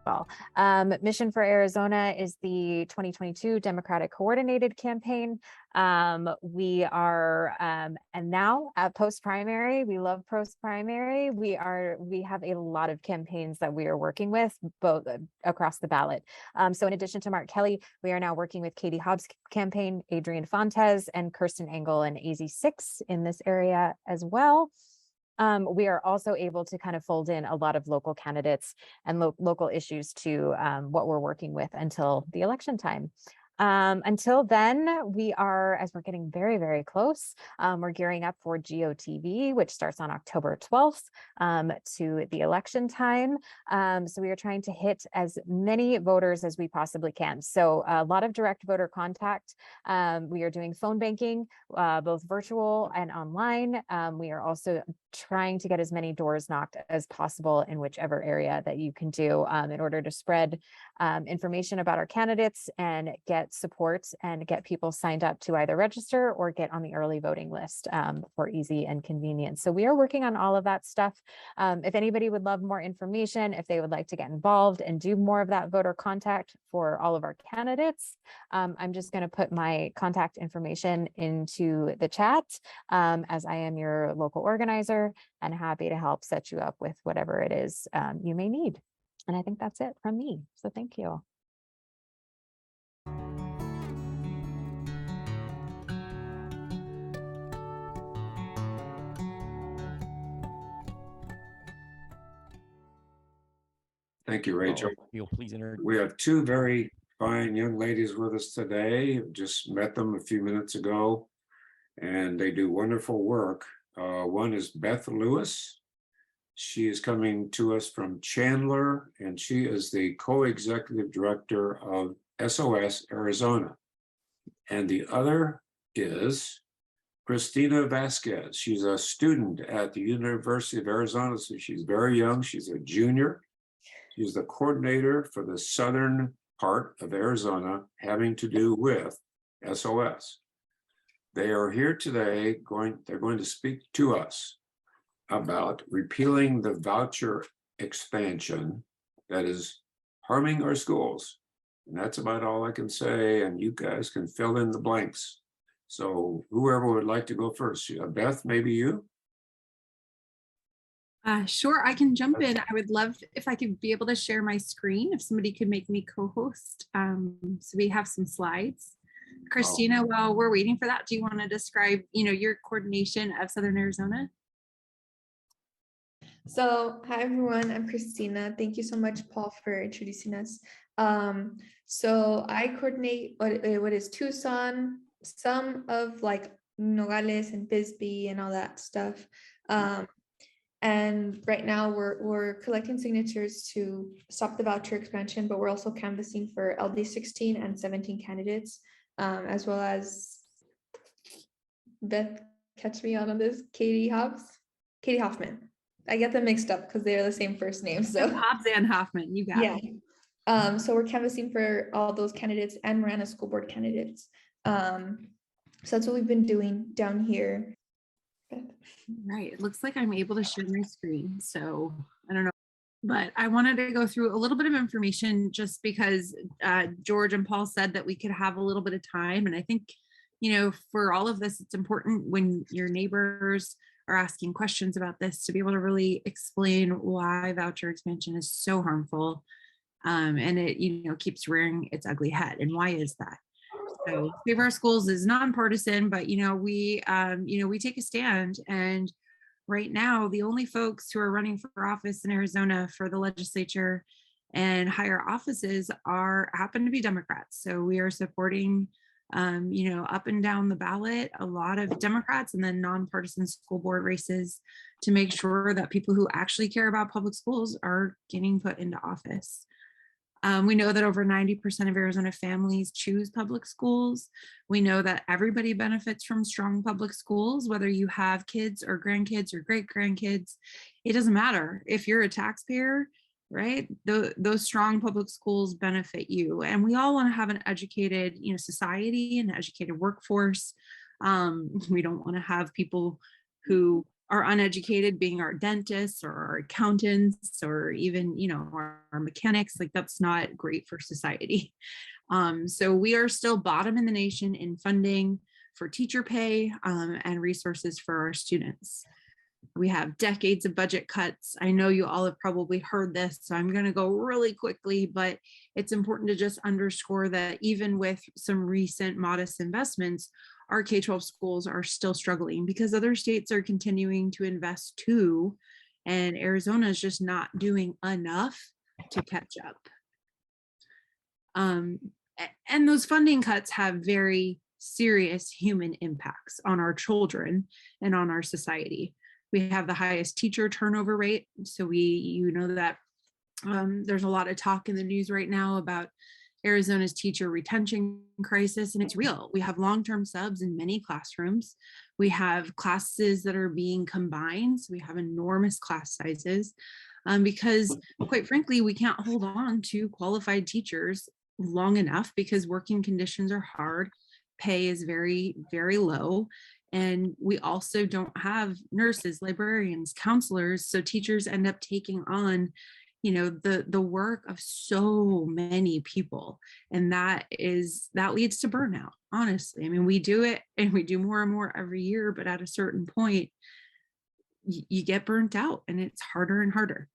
well. Mission for Arizona is the 2022 Democratic Coordinated Campaign. We are, and now at post-primary, we love post-primary. We have a lot of campaigns that we are working with both across the ballot. So in addition to Mark Kelly, we are now working with Katie Hobbs' campaign, Adrian Fontes, and Kirsten Engel and AZ6 in this area as well. We are also able to kind of fold in a lot of local candidates and local issues to what we're working with until the election time. Until then, we are, as we're getting very, very close, we're gearing up for GOTV, which starts on October 12th to the election time. So we are trying to hit as many voters as we possibly can. So a lot of direct voter contact. We are doing phone banking, both virtual and online. We are also trying to get as many doors knocked as possible in whichever area that you can do in order to spread information about our candidates and get support and get people signed up to either register or get on the early voting list for easy and convenience. So we are working on all of that stuff. If anybody would love more information, if they would like to get involved and do more of that voter contact for all of our candidates, I'm just going to put my contact information into the chat as I am your local organizer and happy to help set you up with whatever it is you may need. And I think that's it from me. So thank you. Thank you, Rachel. Please enter. We have two very fine young ladies with us today. Just met them a few minutes ago, and they do wonderful work. One is Beth Lewis. She is coming to us from Chandler, and she is the co-executive director of SOS Arizona. And the other is Christina Vasquez. She's a student at the University of Arizona, so she's very young. She's a junior. She's the coordinator for the southern part of Arizona having to do with SOS. They are here today, they're going to speak to us about repealing the voucher expansion that is harming our schools. And that's about all I can say, and you guys can fill in the blanks. So whoever would like to go first, Beth, maybe you? Sure, I can jump in. I would love if I could be able to share my screen, if somebody could make me co-host. So we have some slides. Christina, while we're waiting for that, do you want to describe, your coordination of Southern Arizona? So, hi everyone, I'm Christina. Thank you so much, Paul, for introducing us. So I coordinate what is Tucson, some of like Nogales and Bisbee and all that stuff. And right now we're collecting signatures to stop the voucher expansion, but we're also canvassing for LD 16 and 17 candidates, as well as Beth, catch me out on this, Katie Hoffman. I get them mixed up because they're the same first name. So Hobbs and Hoffman, you got it. So we're canvassing for all those candidates and Marana school board candidates. So that's what we've been doing down here. Right, it looks like I'm able to share my screen, so I don't know, but I wanted to go through a little bit of information just because George and Paul said that we could have a little bit of time, and I think, for all of this, it's important when your neighbors are asking questions about this to be able to really explain why voucher expansion is so harmful, and it keeps rearing its ugly head. And why is that? So Save Our Schools is nonpartisan, but we take a stand. And right now, the only folks who are running for office in Arizona for the legislature and higher offices happen to be Democrats. So we are supporting up and down the ballot, a lot of Democrats and then nonpartisan school board races to make sure that people who actually care about public schools are getting put into office. We know that over 90% of Arizona families choose public schools. We know that everybody benefits from strong public schools, whether you have kids or grandkids or great grandkids. It doesn't matter if you're a taxpayer, right? Those strong public schools benefit you. And we all want to have an educated, society and an educated workforce. We don't want to have people who are uneducated, being our dentists or our accountants or even, you know, our mechanics. Like, that's not great for society. So we are still bottom in the nation in funding for teacher pay and resources for our students. We have decades of budget cuts. I know you all have probably heard this, so I'm going to go really quickly, but it's important to just underscore that even with some recent modest investments, our K-12 schools are still struggling because other states are continuing to invest too, and Arizona is just not doing enough to catch up. And those funding cuts have very serious human impacts on our children and on our society. We have the highest teacher turnover rate. So you know that there's a lot of talk in the news right now about Arizona's teacher retention crisis, and it's real. We have long-term subs in many classrooms. We have classes that are being combined. So we have enormous class sizes because, quite frankly, we can't hold on to qualified teachers long enough because working conditions are hard. Pay is very, very low. And we also don't have nurses, librarians, counselors. So teachers end up taking on, you know, the work of so many people. And that leads to burnout, honestly. I mean, we do it and we do more and more every year, but at a certain point, you get burnt out and it's harder and harder.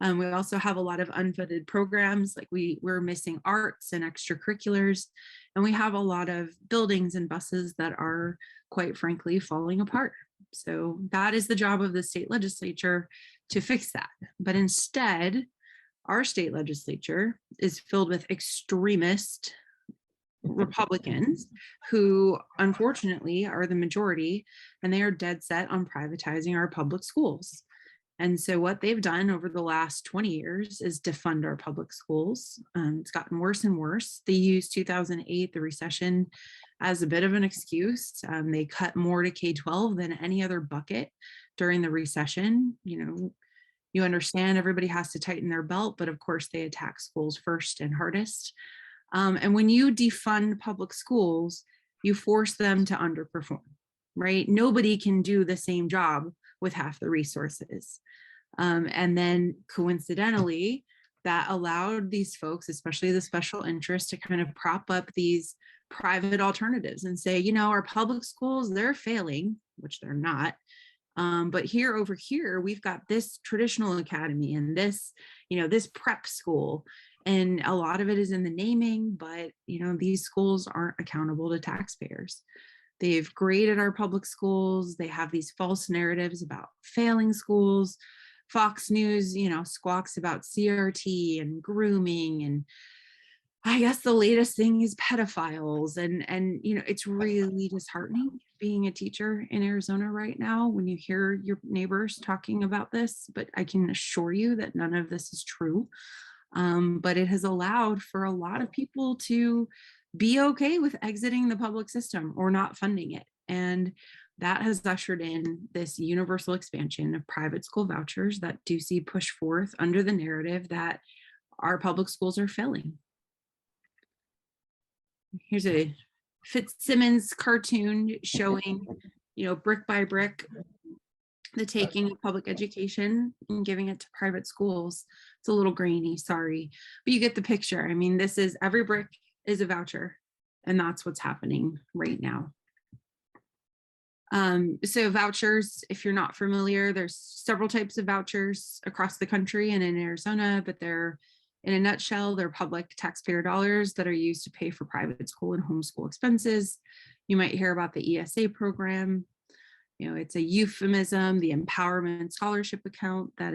We also have a lot of unfunded programs, like we're missing arts and extracurriculars, and we have a lot of buildings and buses that are, quite frankly, falling apart. So that is the job of the state legislature to fix that. But instead, our state legislature is filled with extremist Republicans who unfortunately are the majority, and they are dead set on privatizing our public schools. And so what they've done over the last 20 years is defund our public schools. It's gotten worse and worse. They used 2008, the recession, as a bit of an excuse. They cut more to K-12 than any other bucket during the recession. You know, you understand everybody has to tighten their belt, but of course they attack schools first and hardest. And when you defund public schools, you force them to underperform, right? Nobody can do the same job with half the resources. And then coincidentally, that allowed these folks, especially the special interest, to kind of prop up these private alternatives and say, you know, our public schools, they're failing, which they're not. But over here, we've got this traditional academy and this, you know, this prep school. And a lot of it is in the naming, but, you know, these schools aren't accountable to taxpayers. They've graded our public schools. They have these false narratives about failing schools. Fox News, you know, squawks about CRT and grooming. And I guess the latest thing is pedophiles. And you know, it's really disheartening being a teacher in Arizona right now when you hear your neighbors talking about this. But I can assure you that none of this is true. But it has allowed for a lot of people to be okay with exiting the public system or not funding it. And that has ushered in this universal expansion of private school vouchers that do see push forth under the narrative that our public schools are failing. Here's a Fitzsimmons cartoon showing, you know, brick by brick, the taking of public education and giving it to private schools. It's a little grainy, sorry, but you get the picture. I mean, this is every brick is a voucher, and that's what's happening right now. So vouchers, if you're not familiar, there's several types of vouchers across the country and in Arizona, but they're, in a nutshell, they're public taxpayer dollars that are used to pay for private school and homeschool expenses. You might hear about the ESA program. You know, it's a euphemism, the empowerment scholarship account that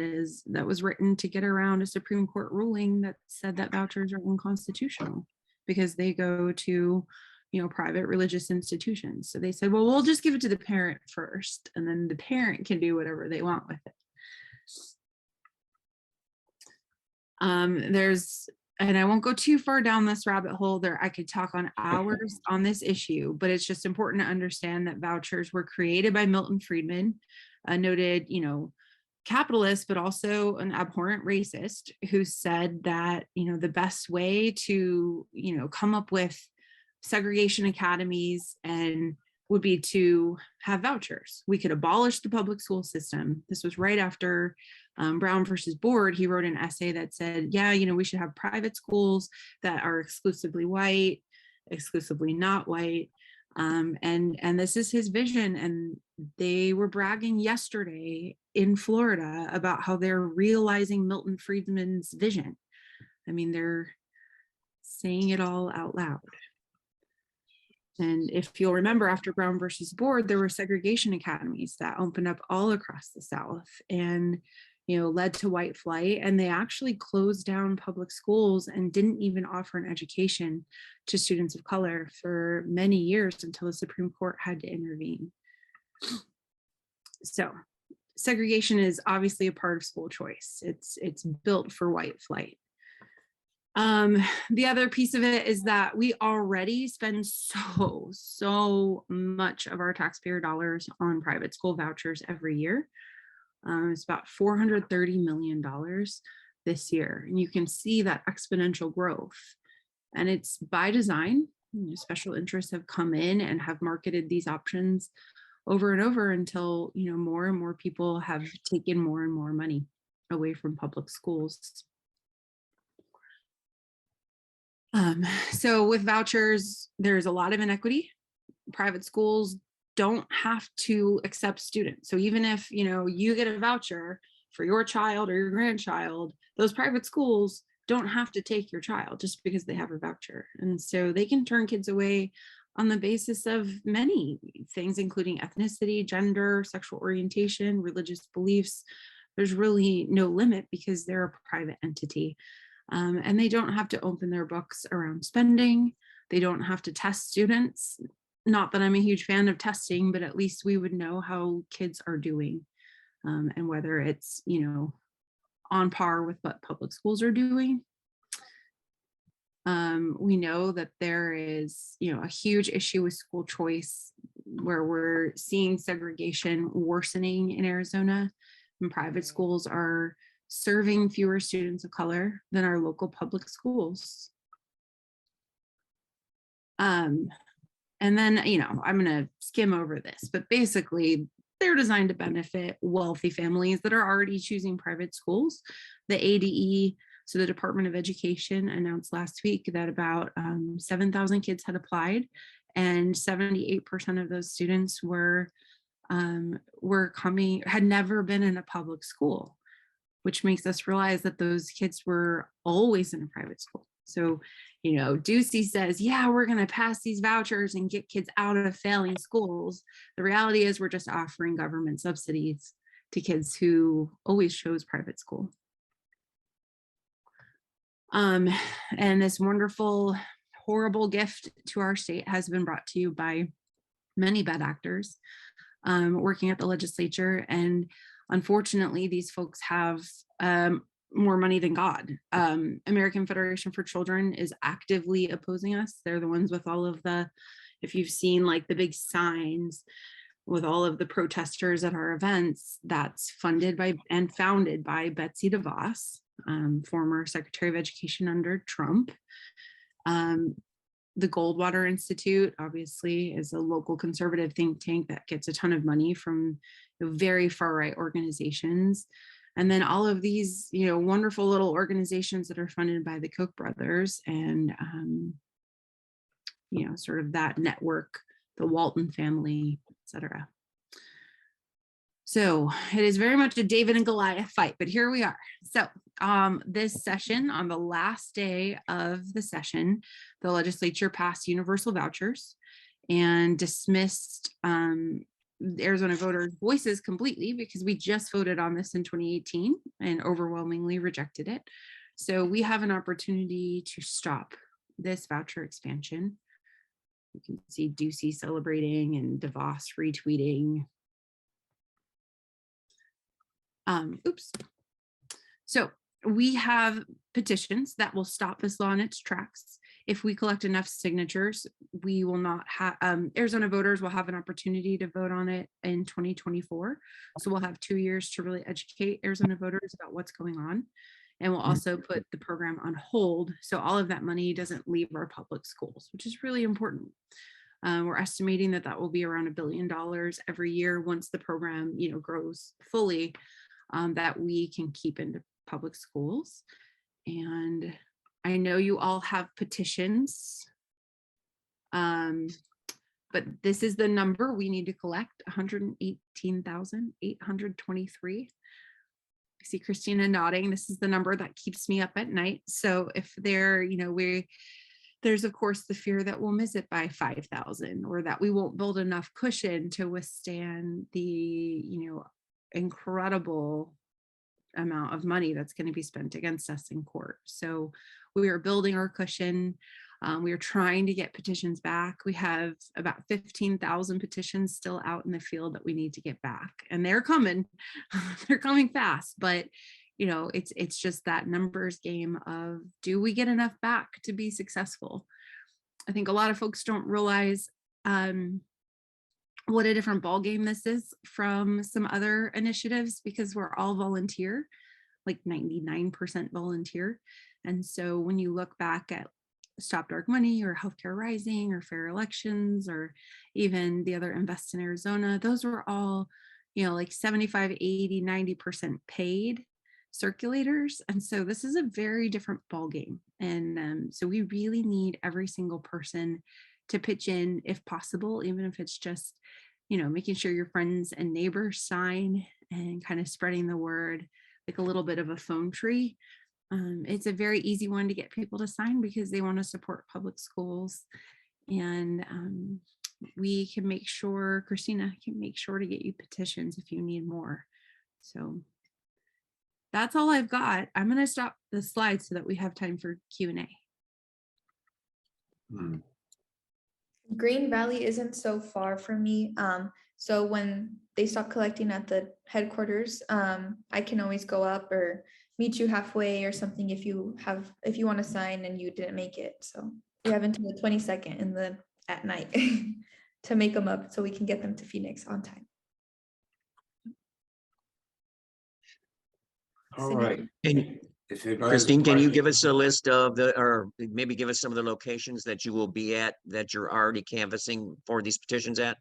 was written to get around a Supreme Court ruling that said that vouchers are unconstitutional because they go to, you know, private religious institutions. So they said, well, we'll just give it to the parent first, and then the parent can do whatever they want with it. And I won't go too far down this rabbit hole there. I could talk on hours on this issue, but it's just important to understand that vouchers were created by Milton Friedman, a noted, you know, capitalist, but also an abhorrent racist, who said that, you know, the best way to, you know, come up with segregation academies and would be to have vouchers. We could abolish the public school system. This was right after Brown versus Board. He wrote an essay that said, yeah, you know, we should have private schools that are exclusively white, exclusively not white. And this is his vision. And they were bragging yesterday in Florida about how they're realizing Milton Friedman's vision. I mean, they're saying it all out loud. And if you'll remember, after Brown versus Board, there were segregation academies that opened up all across the South and, you know, led to white flight. And they actually closed down public schools and didn't even offer an education to students of color for many years until the Supreme Court had to intervene. So segregation is obviously a part of school choice. It's built for white flight. The other piece of it is that we already spend so much of our taxpayer dollars on private school vouchers every year. It's about $430 million this year. And you can see that exponential growth. And it's by design. Special interests have come in and have marketed these options over and over until, you know, more and more people have taken more and more money away from public schools. So with vouchers, there's a lot of inequity. Private schools don't have to accept students. So even if, you know, you get a voucher for your child or your grandchild, those private schools don't have to take your child just because they have a voucher. And so they can turn kids away on the basis of many things, including ethnicity, gender, sexual orientation, religious beliefs. There's really no limit because they're a private entity. And they don't have to open their books around spending. They don't have to test students. Not that I'm a huge fan of testing, but at least we would know how kids are doing and whether it's, you know, on par with what public schools are doing. We know that there is, you know, a huge issue with school choice where we're seeing segregation worsening in Arizona, and private schools are serving fewer students of color than our local public schools. And then, you know, I'm going to skim over this, but basically they're designed to benefit wealthy families that are already choosing private schools. The ADE, so the Department of Education, announced last week that about 7,000 kids had applied, and 78% of those students had never been in a public school, which makes us realize that those kids were always in a private school. So, you know, Ducey says, yeah, we're going to pass these vouchers and get kids out of failing schools. The reality is we're just offering government subsidies to kids who always chose private school. And this wonderful, horrible gift to our state has been brought to you by many bad actors working at the legislature. And unfortunately, these folks have more money than God. American Federation for Children is actively opposing us. They're the ones with all of the, if you've seen like the big signs with all of the protesters at our events, that's funded by and founded by Betsy DeVos, former Secretary of Education under Trump. The Goldwater Institute, obviously, is a local conservative think tank that gets a ton of money from very far-right organizations. And then all of these, you know, wonderful little organizations that are funded by the Koch brothers and, you know, sort of that network, the Walton family, etc. So it is very much a David and Goliath fight, but here we are. So this session, on the last day of the session, the legislature passed universal vouchers and dismissed Arizona voters' voices completely, because we just voted on this in 2018 and overwhelmingly rejected it. So we have an opportunity to stop this voucher expansion. You can see Ducey celebrating and DeVos retweeting. Oops. So we have petitions that will stop this law in its tracks. If we collect enough signatures, we will not have, Arizona voters will have an opportunity to vote on it in 2024. So we'll have 2 years to really educate Arizona voters about what's going on. And we'll also put the program on hold, so all of that money doesn't leave our public schools, which is really important. We're estimating that that will be around $1 billion every year once the program, grows fully, that we can keep into public schools. And I know you all have petitions, but this is the number we need to collect: 118,823. I see Christina nodding. This is the number that keeps me up at night. So if there's of course the fear that we'll miss it by 5,000, or that we won't build enough cushion to withstand the, incredible amount of money that's going to be spent against us in court. So we are building our cushion. We are trying to get petitions back. We have about 15,000 petitions still out in the field that we need to get back, and they're coming. They're coming fast, but it's just that numbers game of, do we get enough back to be successful? I think a lot of folks don't realize what a different ball game this is from some other initiatives, because we're all volunteer, like 99% volunteer. And so when you look back at Stop Dark Money or Healthcare Rising or Fair Elections, or even the other Invest in Arizona, those were all, like 75, 80, 90% paid circulators. And so this is a very different ball game. And so we really need every single person to pitch in if possible, even if it's just, making sure your friends and neighbors sign, and kind of spreading the word like a little bit of a phone tree. It's a very easy one to get people to sign because they want to support public schools. And we can make sure, Christina can make sure to get you petitions if you need more. So that's all I've got. I'm going to stop the slide so that we have time for Q&A. Green Valley isn't so far from me. So when they stop collecting at the headquarters, I can always go up or meet you halfway or something if you want to sign and you didn't make it. So we have until the 22nd at night to make them up so we can get them to Phoenix on time. All right. And If anybody has a Christine, can you question- give us a list of or maybe give us some of the locations that you will be at, that you're already canvassing for these petitions at?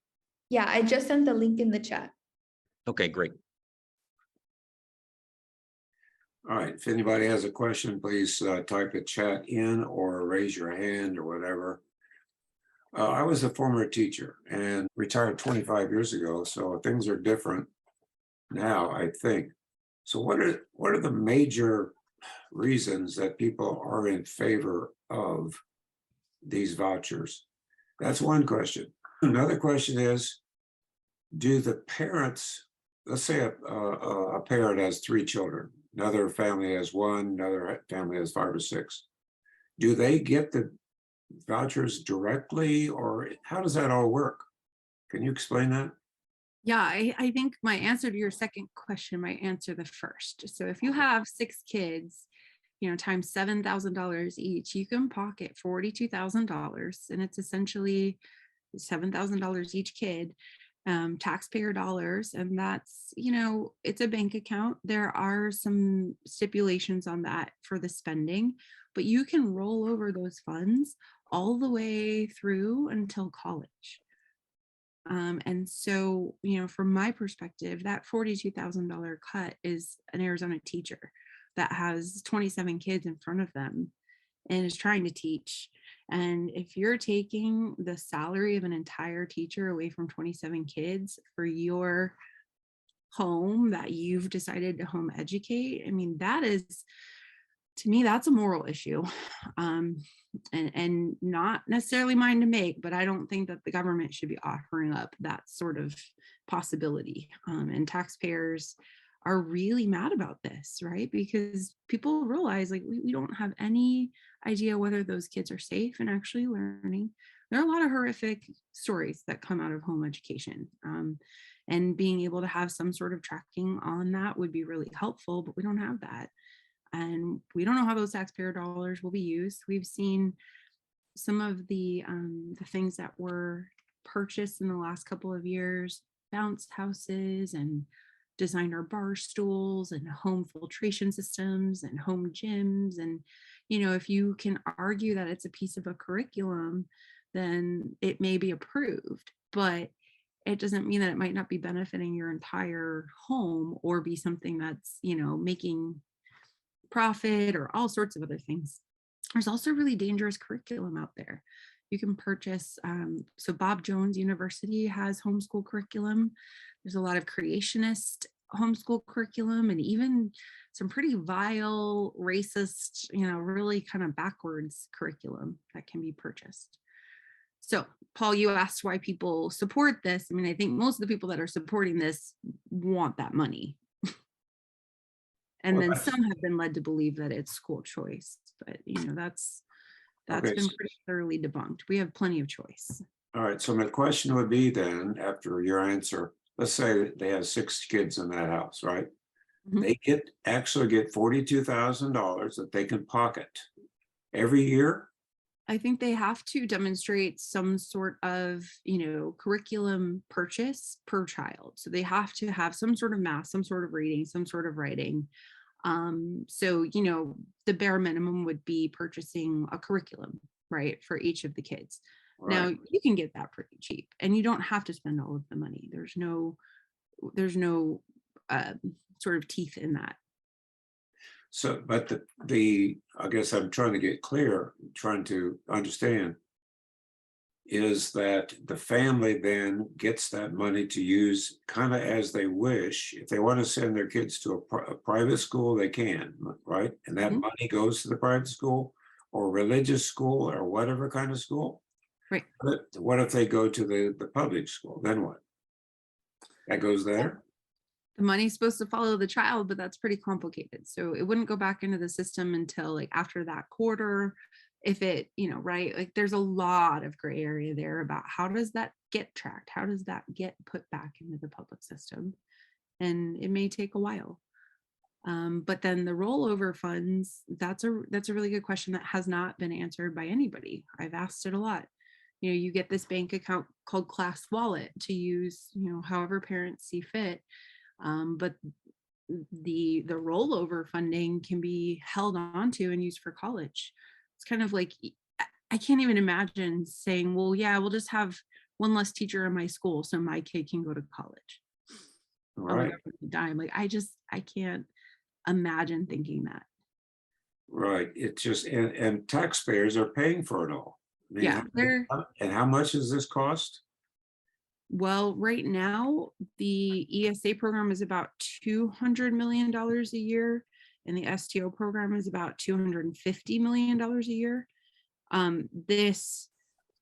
Yeah, I just sent the link in the chat. Okay, great. All right, if anybody has a question, please type the chat in or raise your hand or whatever. I was a former teacher and retired 25 years ago, so things are different now, I think. So what are the major reasons that people are in favor of these vouchers? That's one question. Another question is, do the parents, let's say a parent has 3 children, another family has 1, another family has 5 or 6. Do they get the vouchers directly, or how does that all work? Can you explain that? Yeah, I think my answer to your second question might answer the first. So if you have 6 kids, times $7,000 each, you can pocket $42,000, and it's essentially $7,000 each kid, taxpayer dollars. And that's, it's a bank account. There are some stipulations on that for the spending, but you can roll over those funds all the way through until college. And so, from my perspective, that $42,000 cut is an Arizona teacher that has 27 kids in front of them and is trying to teach. And if you're taking the salary of an entire teacher away from 27 kids for your home that you've decided to home educate, I mean, that is, to me, that's a moral issue. And not necessarily mine to make, but I don't think that the government should be offering up that sort of possibility. And taxpayers are really mad about this, right? Because people realize, like, we don't have any idea whether those kids are safe and actually learning. There are a lot of horrific stories that come out of home education. And being able to have some sort of tracking on that would be really helpful, but we don't have that. And we don't know how those taxpayer dollars will be used. We've seen some of the things that were purchased in the last couple of years, bounce houses and designer bar stools and home filtration systems and home gyms. And, if you can argue that it's a piece of a curriculum, then it may be approved, but it doesn't mean that it might not be benefiting your entire home or be something that's, making profit or all sorts of other things. There's also really dangerous curriculum out there. You can purchase, so Bob Jones University has homeschool curriculum. There's a lot of creationist homeschool curriculum and even some pretty vile, racist, really kind of backwards curriculum that can be purchased. So, Paul, you asked why people support this. I mean, I think most of the people that are supporting this want that money. And Well, then some have been led to believe that it's school choice, but that's Okay, been pretty thoroughly debunked. We have plenty of choice. all right, so my question would be then, after your answer, let's say they have 6 kids in that house, right? Mhm. They actually get $42,000 that they can pocket every year. I think they have to demonstrate some sort of, curriculum purchase per child. So they have to have some sort of math, some sort of reading, some sort of writing. So, the bare minimum would be purchasing a curriculum, right, for each of the kids. Now, Right. you can get that pretty cheap and you don't have to spend all of the money. There's no sort of teeth in that. So, but I guess I'm trying to get clear, trying to understand, is that the family then gets that money to use kind of as they wish. If they want to send their kids to a private school, they can, right? And that Mhm. money goes to the private school or religious school or whatever kind of school. Right. But what if they go to the public school? Then what? That goes there? The money's supposed to follow the child, but that's pretty complicated. So it wouldn't go back into the system until like after that quarter. If it, right, like there's a lot of gray area there about how does that get tracked? How does that get put back into the public system? And it may take a while. But then the rollover funds, that's a really good question that has not been answered by anybody. I've asked it a lot. You get this bank account called Class Wallet to use, however parents see fit. But the rollover funding can be held onto and used for college. It's kind of like, I can't even imagine saying, well, yeah, we'll just have one less teacher in my school so my kid can go to college. Right. Dime. Like I can't imagine thinking that. Right. It's just, and taxpayers are paying for it all. I mean, Yeah. and how much does this cost? Well, right now, the ESA program is about $200 million a year, and the STO program is about $250 million a year. This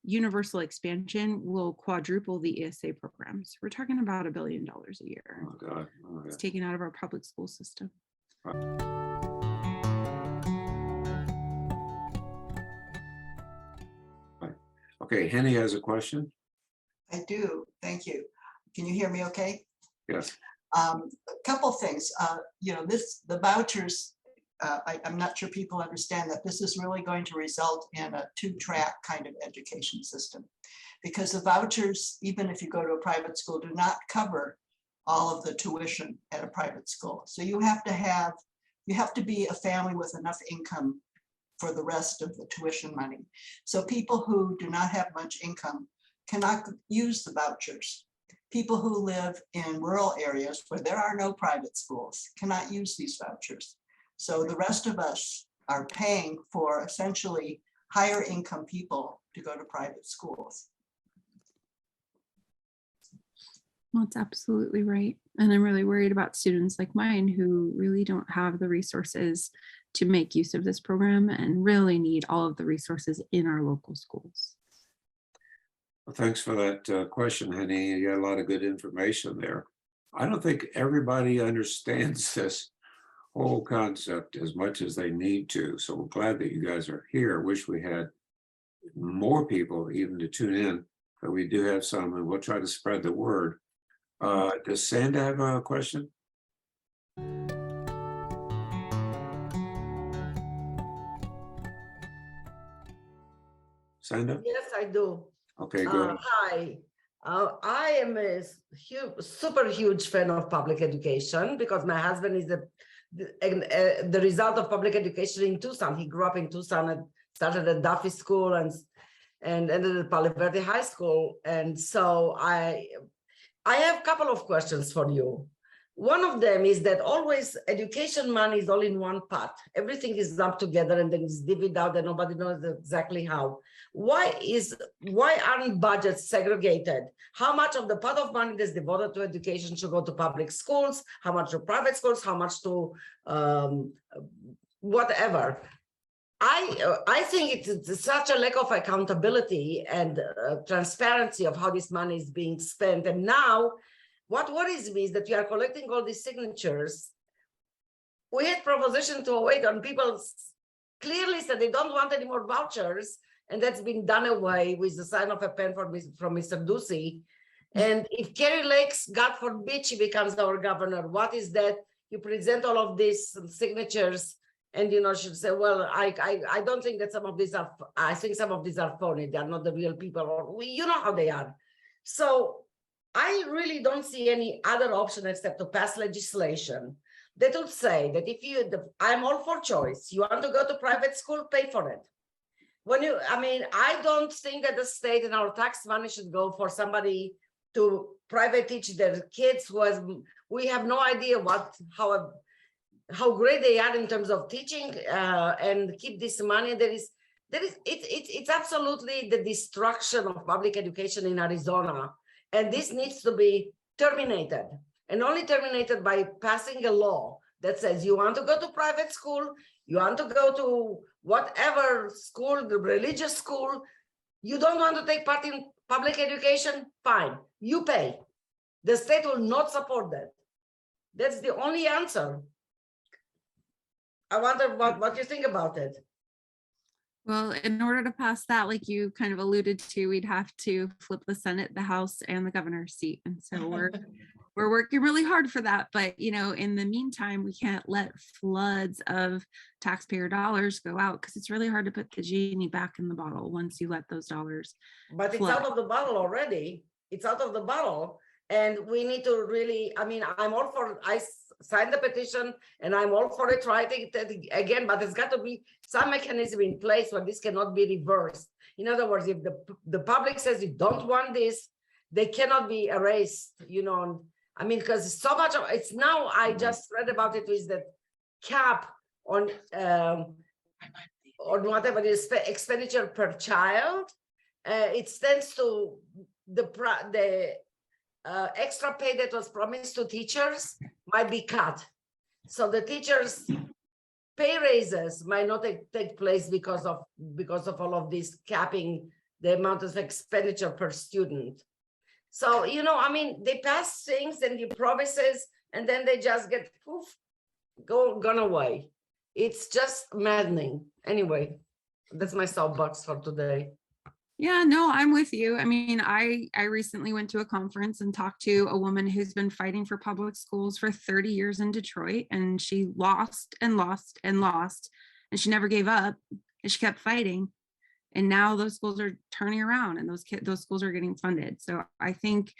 universal expansion will quadruple the ESA programs. We're talking about $1 billion a year. Oh, God. Oh, It's taken out of our public school system. Right. Okay, Henny has a question. I do, thank you. Can you hear me okay? Yes. A couple things, the vouchers, I'm not sure people understand that this is really going to result in a 2-track kind of education system. Because the vouchers, even if you go to a private school, do not cover all of the tuition at a private school. So you have to be a family with enough income for the rest of the tuition money. So people who do not have much income cannot use the vouchers. People who live in rural areas where there are no private schools cannot use these vouchers. So the rest of us are paying for essentially higher income people to go to private schools. Well, that's absolutely right. And I'm really worried about students like mine who really don't have the resources to make use of this program and really need all of the resources in our local schools. Well, thanks for that question, Henny. You got a lot of good information there. I don't think everybody understands this whole concept as much as they need to. So we're glad that you guys are here. Wish we had more people even to tune in, but we do have some, and we'll try to spread the word. Does Sanda have a question? Sanda? Yes, I do. Okay, good. Hi. I am a super huge fan of public education because my husband is the result of public education in Tucson. He grew up in Tucson and started at Duffy School and ended at Palo Verde High School. And so I have a couple of questions for you. One of them is that always education money is all in one pot. Everything is lumped together and then it's divvied out and nobody knows exactly how. Why aren't budgets segregated? How much of the pot of money that's devoted to education should go to public schools? How much to private schools? How much to whatever? I think it's such a lack of accountability and transparency of how this money is being spent. And now, what worries me is that we are collecting all these signatures. We had proposition 208 on people clearly said they don't want any more vouchers, and that's been done away with the sign of a pen from Mr. Ducey. And if Kerry Lakes, God forbid, she becomes our governor, what is that? You present all of these signatures, and she'll say, well, I don't think that some of these are, I think some of these are phony. They are not the real people, or you know how they are. So I really don't see any other option except to pass legislation that would say that if I'm all for choice. You want to go to private school, pay for it. I don't think that the state and our tax money should go for somebody to private teach their kids we have no idea how great they are in terms of teaching and keep this money. It's absolutely the destruction of public education in Arizona. And this needs to be terminated, and only terminated by passing a law that says you want to go to private school, you want to go to whatever school, the religious school, you don't want to take part in public education, fine, you pay. The state will not support that. That's the only answer. I wonder what you think about it. Well, in order to pass that, like you kind of alluded to, we'd have to flip the Senate, the House, and the governor's seat. And so we're working really hard for that. But, in the meantime, we can't let floods of taxpayer dollars go out, because it's really hard to put the genie back in the bottle once you let those dollars But flood. It's out of the bottle already. It's out of the bottle. And we need to really, I'm all for, I signed the petition and I'm all for it, writing it again, but there's got to be some mechanism in place where this cannot be reversed. In other words, if the public says you don't want this, they cannot be erased, because so much of it's now, I just read about it, is that cap on whatever it is, expenditure per child, it stands to the extra pay that was promised to teachers might be cut. So the teachers' pay raises might not take place because of all of this capping the amount of expenditure per student. So, they pass things and give promises and then they just get gone away. It's just maddening. Anyway, that's my soapbox for today. Yeah, no, I'm with you. I recently went to a conference and talked to a woman who's been fighting for public schools for 30 years in Detroit, and she lost and lost and lost, and she never gave up, and she kept fighting. And now those schools are turning around and those schools are getting funded. So I think,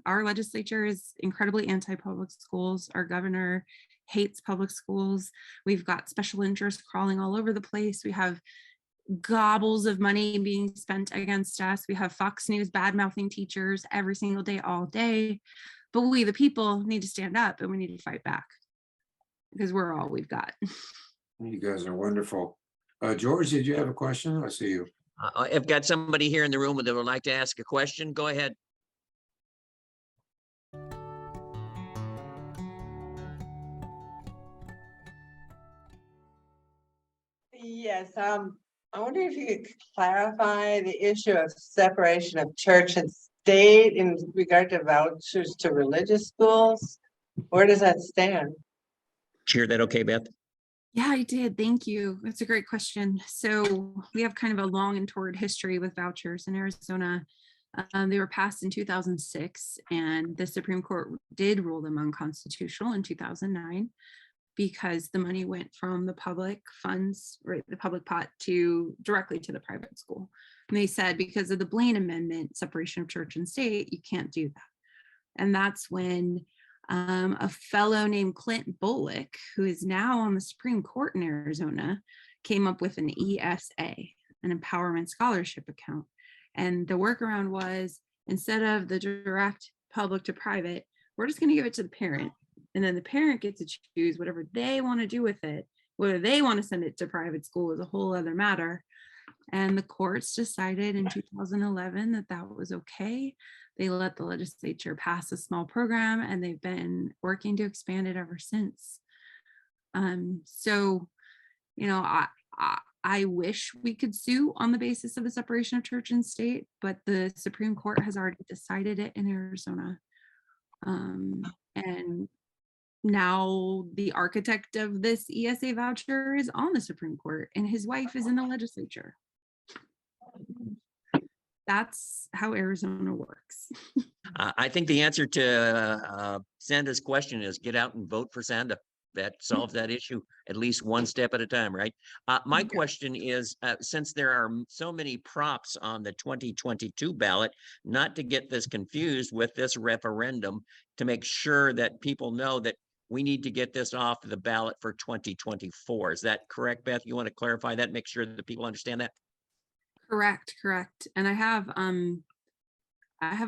our legislature is incredibly anti-public schools. Our governor hates public schools. We've got special interests crawling all over the place. We have gobbles of money being spent against us. We have Fox News bad-mouthing teachers every single day, all day. But we, the people, need to stand up and we need to fight back, because we're all we've got. You guys are wonderful. George, did you have a question? I see you. I've got somebody here in the room that would like to ask a question. Go ahead. Yes, I wonder if you could clarify the issue of separation of church and state in regard to vouchers to religious schools. Where does that stand? Did you hear that okay, Beth? Yeah, I did. Thank you. That's a great question. So we have kind of a long and torrid history with vouchers in Arizona. They were passed in 2006, and the Supreme Court did rule them unconstitutional in 2009 because the money went from the public funds, right, the public pot, directly to the private school. And they said because of the Blaine Amendment, separation of church and state, you can't do that. And that's when a fellow named Clint Bolick, who is now on the Supreme Court in Arizona, came up with an ESA, an empowerment scholarship account. And the workaround was, instead of the direct public to private, we're just going to give it to the parent. And then the parent gets to choose whatever they want to do with it. Whether they want to send it to private school is a whole other matter. And the courts decided in 2011 that that was okay. They let the legislature pass a small program, and they've been working to expand it ever since. So, you know, I wish we could sue on the basis of the separation of church and state, but the Supreme Court has already decided it in Arizona. And now the architect of this ESA voucher is on the Supreme Court, and his wife is in the legislature. That's how Arizona works. I think the answer to Sanda's question is get out and vote for Sanda. That solves that issue at least one step at a time, right? My question is, since there are so many props on the 2022 ballot, not to get this confused with this referendum, to make sure that people know that we need to get this off the ballot for 2024. Is that correct, Beth? You want to clarify that, make sure that the people understand that? Correct. And I have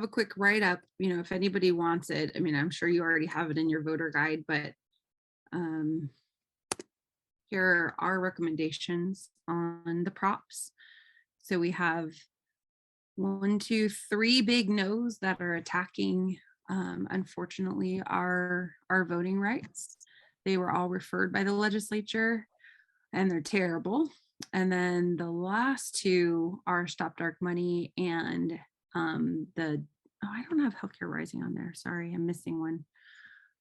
a quick write-up, you know, if anybody wants it. I mean, I'm sure you already have it in your voter guide, but here are our recommendations on the props. So we have 1, 2, 3 big no's that are attacking, unfortunately, our voting rights. They were all referred by the legislature, and they're terrible. And then the last 2 are Stop Dark Money and I don't have Healthcare Rising on there. Sorry, I'm missing one.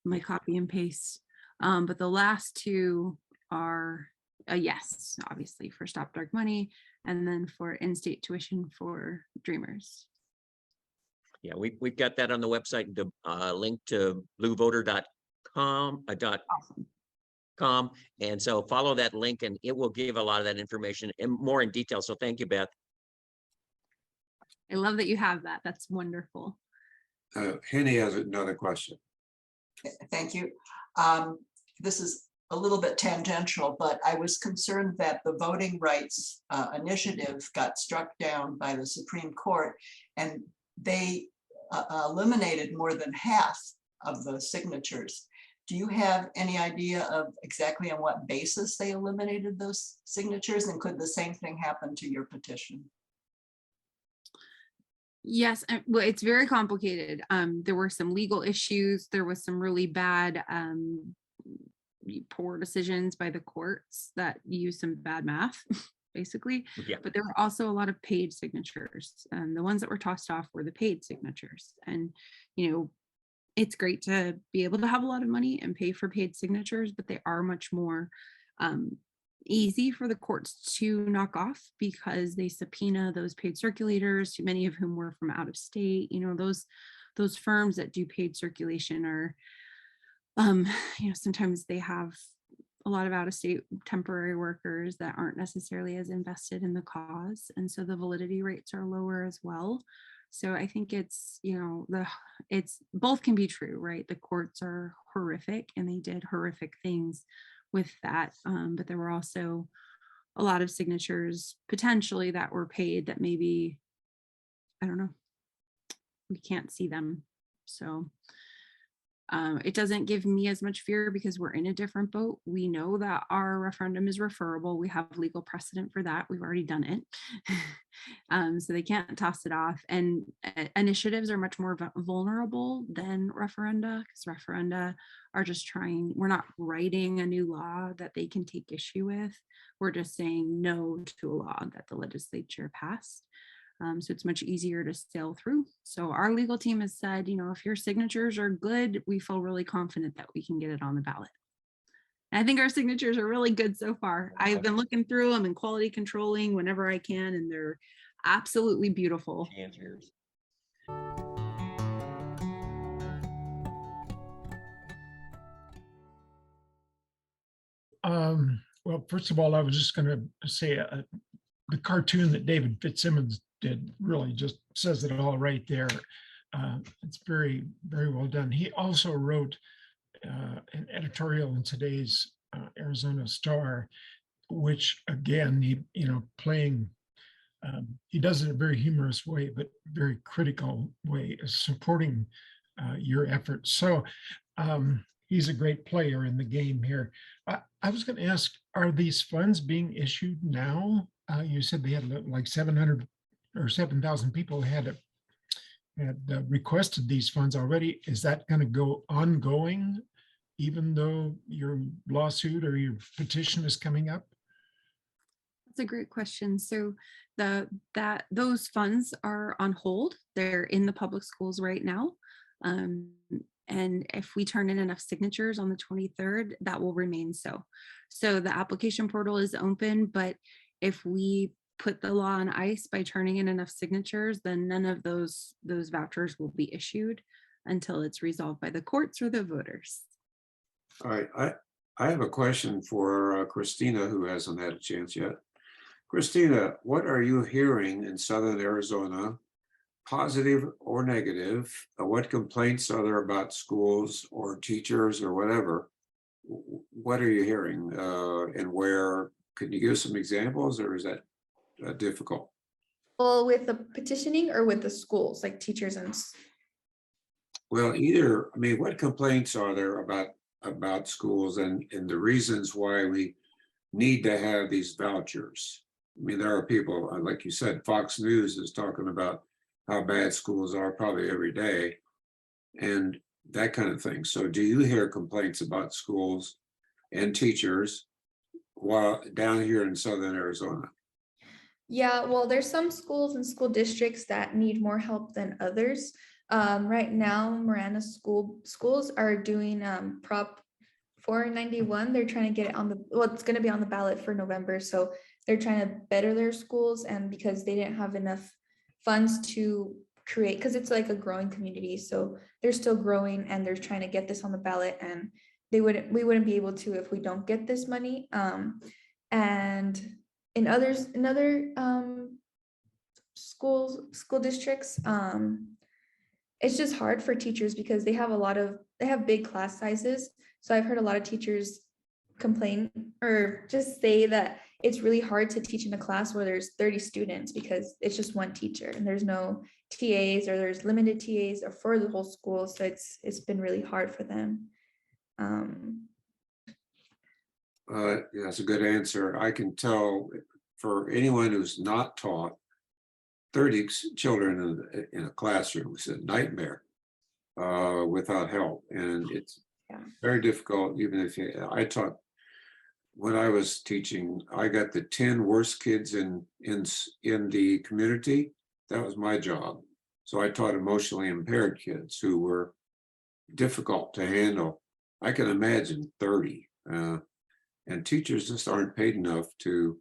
My copy and paste. But the last 2 are a yes, obviously, for Stop Dark Money, and then for in-state tuition for Dreamers. Yeah, we've got that on the website, the link to bluevoter.com. And so follow that link, and it will give a lot of that information and more in detail. So thank you, Beth. I love that you have that. That's wonderful. Henny has another question. Thank you. This is a little bit tangential, but I was concerned that the voting rights initiative got struck down by the Supreme Court, and they eliminated more than half of the signatures. Do you have any idea of exactly on what basis they eliminated those signatures? And could the same thing happen to your petition? Yes, well, it's very complicated. There were some legal issues. There was some really bad, poor decisions by the courts that used some bad math, basically. Yeah. But there were also a lot of paid signatures. The ones that were tossed off were the paid signatures. And, you know, it's great to be able to have a lot of money and pay for paid signatures, but they are much more easy for the courts to knock off because they subpoena those paid circulators, many of whom were from out of state. You know, those firms that do paid circulation are, you know, sometimes they have a lot of out of state temporary workers that aren't necessarily as invested in the cause. And so the validity rates are lower as well. So I think it's, you know, it's both can be true, right? The courts are horrific and they did horrific things with that. But there were also a lot of signatures potentially that were paid that maybe, I don't know, we can't see them. So it doesn't give me as much fear because we're in a different boat. We know that our referendum is referable. We have legal precedent for that. We've already done it. So they can't toss it off. And initiatives are much more vulnerable than referenda, because referenda are just trying, we're not writing a new law that they can take issue with. We're just saying no to a law that the legislature passed. So it's much easier to sail through. So our legal team has said, you know, if your signatures are good, we feel really confident that we can get it on the ballot. And I think our signatures are really good so far. I've been looking through them and quality controlling whenever I can, and they're absolutely beautiful. Well, first of all, I was just going to say the cartoon that David Fitzsimmons did really just says it all right there. It's very, very well done. He also wrote an editorial in today's Arizona Star, which again, he, you know, playing He does it in a very humorous way, but very critical way, supporting your efforts. So he's a great player in the game here. I was going to ask, are these funds being issued now? You said they had like 700 or 7,000 people had requested these funds already. Is that going to go ongoing, even though your lawsuit or your petition is coming up? That's a great question. So those funds are on hold. They're in the public schools right now. And if we turn in enough signatures on the 23rd, that will remain so. So the application portal is open, but if we put the law on ice by turning in enough signatures, then none of those vouchers will be issued until it's resolved by the courts or the voters. All right, I have a question for Christina, who hasn't had a chance yet. Christina, what are you hearing in Southern Arizona, positive or negative? What complaints are there about schools or teachers or whatever? What are you hearing and where? Could you give some examples, or is that difficult? Well, with the petitioning or with the schools, like teachers and Well, either. I mean, what complaints are there about schools and the reasons why we need to have these vouchers? I mean, there are people, like you said, Fox News is talking about how bad schools are probably every day and that kind of thing. So do you hear complaints about schools and teachers while down here in Southern Arizona? Yeah, well, there's some schools and school districts that need more help than others. Right now, Marana schools are doing Prop 491. They're trying to get it on the, well, it's going to be on the ballot for November. So they're trying to better their schools, and because they didn't have enough funds to create, because it's like a growing community. So they're still growing and they're trying to get this on the ballot, and we wouldn't be able to if we don't get this money. And in other school districts, it's just hard for teachers because they have big class sizes. So I've heard a lot of teachers complain or just say that it's really hard to teach in a class where there's 30 students because it's just one teacher and there's no TAs, or there's limited TAs or for the whole school. So it's been really hard for them. Yeah, that's a good answer. I can tell for anyone who's not taught, 30 children in a classroom is a nightmare without help. And it's very difficult, even if I taught, when I was teaching, I got the 10 worst kids in the community. That was my job. So I taught emotionally impaired kids who were difficult to handle. I can imagine 30. And teachers just aren't paid enough to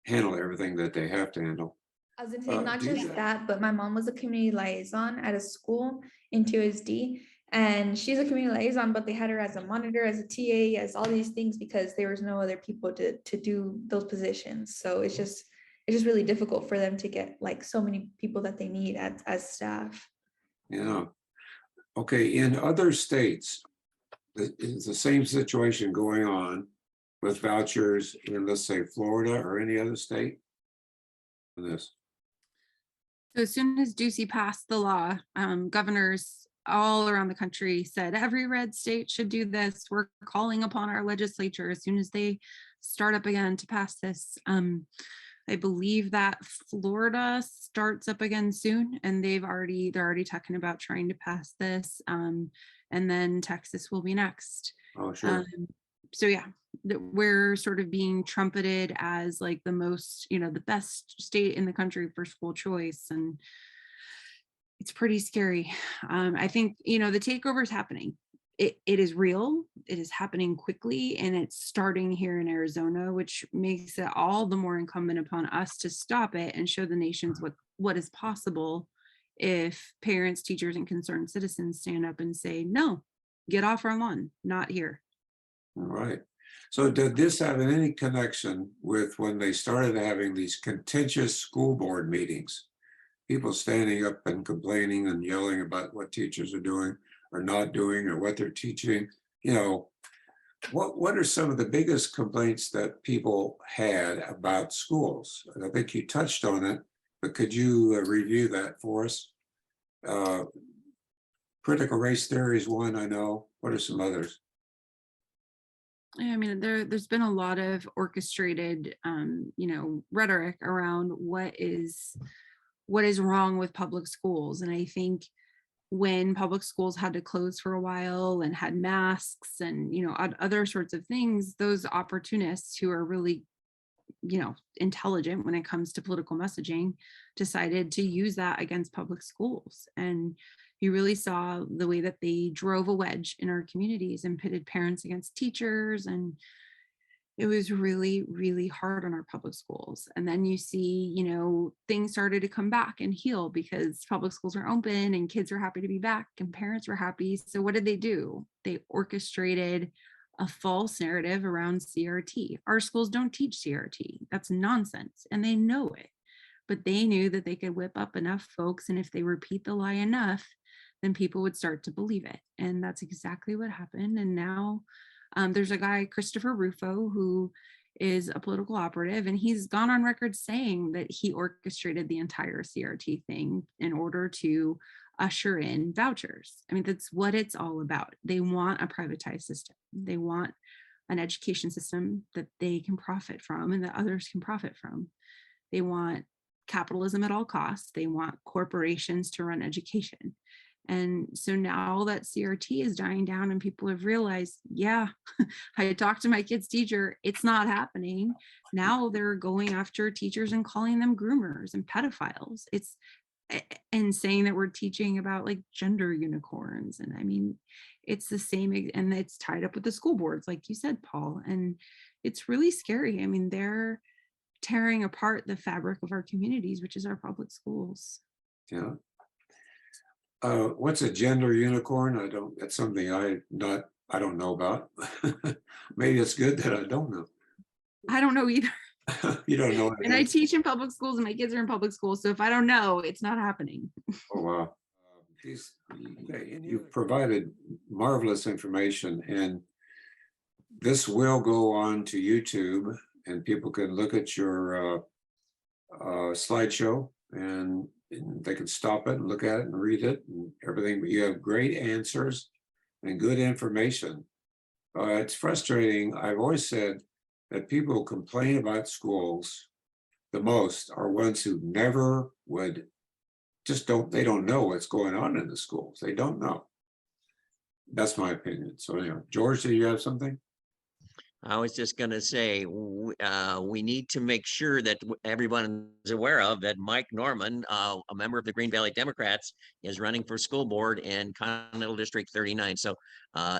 handle everything that they have to handle. I was gonna say, not just that, but my mom was a community liaison at a school in TOSD, and she's a community liaison, but they had her as a monitor, as a TA, as all these things because there was no other people to do those positions. So it's just really difficult for them to get like so many people that they need as staff. Yeah. Okay, in other states, is the same situation going on with vouchers in, let's say, Florida or any other state? This. So as soon as Ducey passed the law, governors all around the country said every red state should do this. We're calling upon our legislature as soon as they start up again to pass this. I believe that Florida starts up again soon, and they're already talking about trying to pass this. And then Texas will be next. Oh, sure. So yeah, we're sort of being trumpeted as like the most, the best state in the country for school choice, and it's pretty scary. I think, the takeover is happening. It is real, it is happening quickly, and it's starting here in Arizona, which makes it all the more incumbent upon us to stop it and show the nations what is possible if parents, teachers, and concerned citizens stand up and say, no, get off our lawn, not here. All right. So did this have any connection with when they started having these contentious school board meetings? People standing up and complaining and yelling about what teachers are doing or not doing or what they're teaching. what are some of the biggest complaints that people had about schools? And I think you touched on it, but could you review that for us? Critical race theory is one, I know. What are some others? I mean, there's been a lot of orchestrated, rhetoric around what is wrong with public schools. And I think when public schools had to close for a while and had masks and, other sorts of things, those opportunists who are really, intelligent when it comes to political messaging decided to use that against public schools. And you really saw the way that they drove a wedge in our communities and pitted parents against teachers. And it was really, really hard on our public schools. And then you see, things started to come back and heal because public schools are open and kids are happy to be back and parents were happy. So what did they do? They orchestrated a false narrative around CRT. Our schools don't teach CRT. That's nonsense. And they know it. But they knew that they could whip up enough folks. And if they repeat the lie enough, then people would start to believe it. And that's exactly what happened. And now there's a guy, Christopher Rufo, who is a political operative, and he's gone on record saying that he orchestrated the entire CRT thing in order to usher in vouchers. I mean, that's what it's all about. They want a privatized system. They want an education system that they can profit from and that others can profit from. They want capitalism at all costs. They want corporations to run education. And so now that CRT is dying down and people have realized, yeah, I talked to my kid's teacher, it's not happening. Now they're going after teachers and calling them groomers and pedophiles. And saying that we're teaching about like gender unicorns. And I mean, it's the same, and it's tied up with the school boards, like you said, Paul. And it's really scary. I mean, they're tearing apart the fabric of our communities, which is our public schools. Yeah. What's a gender unicorn? That's something I don't know about. Maybe it's good that I don't know. I don't know either. You don't know. And I teach in public schools and my kids are in public schools. So if I don't know, it's not happening. Oh, wow. You've provided marvelous information, and this will go on to YouTube and people can look at your slideshow and they can stop it and look at it and read it and everything, but you have great answers and good information. It's frustrating. I've always said that people who complain about schools the most are ones who never would, they don't know what's going on in the schools. They don't know. That's my opinion. So anyway, George, do you have something? I was just going to say, we need to make sure that everyone is aware of that Mike Norman, a member of the Green Valley Democrats, is running for school board in Continental District 39. So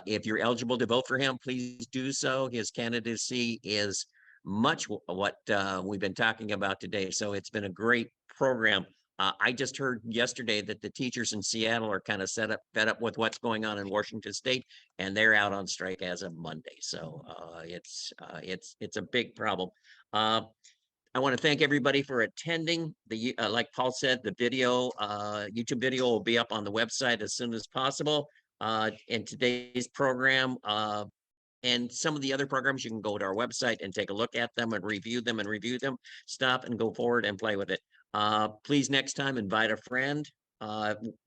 if you're eligible to vote for him, please do so. His candidacy is much what we've been talking about today. So it's been a great program. I just heard yesterday that the teachers in Seattle are kind of fed up with what's going on in Washington State, and they're out on strike as of Monday. So it's a big problem. I want to thank everybody for attending. Like Paul said, the video, YouTube video will be up on the website as soon as possible. In today's program, and some of the other programs, you can go to our website and take a look at them and review them, stop and go forward and play with it. Please next time invite a friend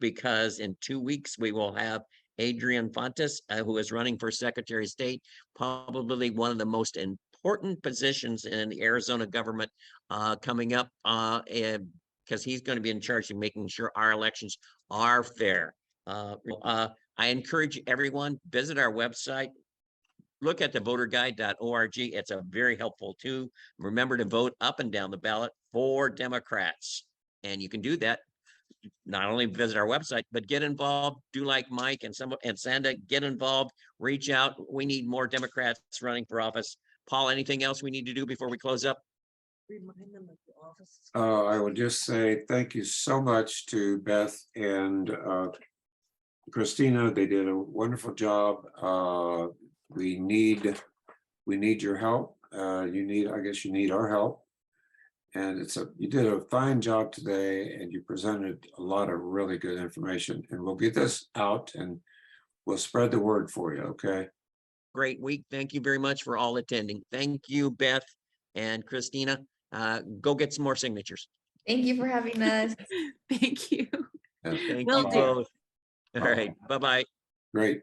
because in 2 weeks we will have Adrian Fontes, who is running for Secretary of State, probably one of the most important positions in the Arizona government coming up, because he's going to be in charge of making sure our elections are fair. I encourage everyone, visit our website. Look at the voterguide.org. It's a very helpful tool. Remember to vote up and down the ballot for Democrats. And you can do that. Not only visit our website, but get involved. Do like Mike and Sanda, get involved, reach out. We need more Democrats running for office. Paul, anything else we need to do before we close up? Remind them of the office. I would just say thank you so much to Beth and Christina. They did a wonderful job. We need your help. I guess you need our help. And you did a fine job today, and you presented a lot of really good information. And we'll get this out and we'll spread the word for you, okay? great week. Thank you very much for all attending. Thank you, Beth and Christina. Go get some more signatures. Thank you for having us. Thank you. Yeah, Thank Will you do. both. All right, bye-bye. great.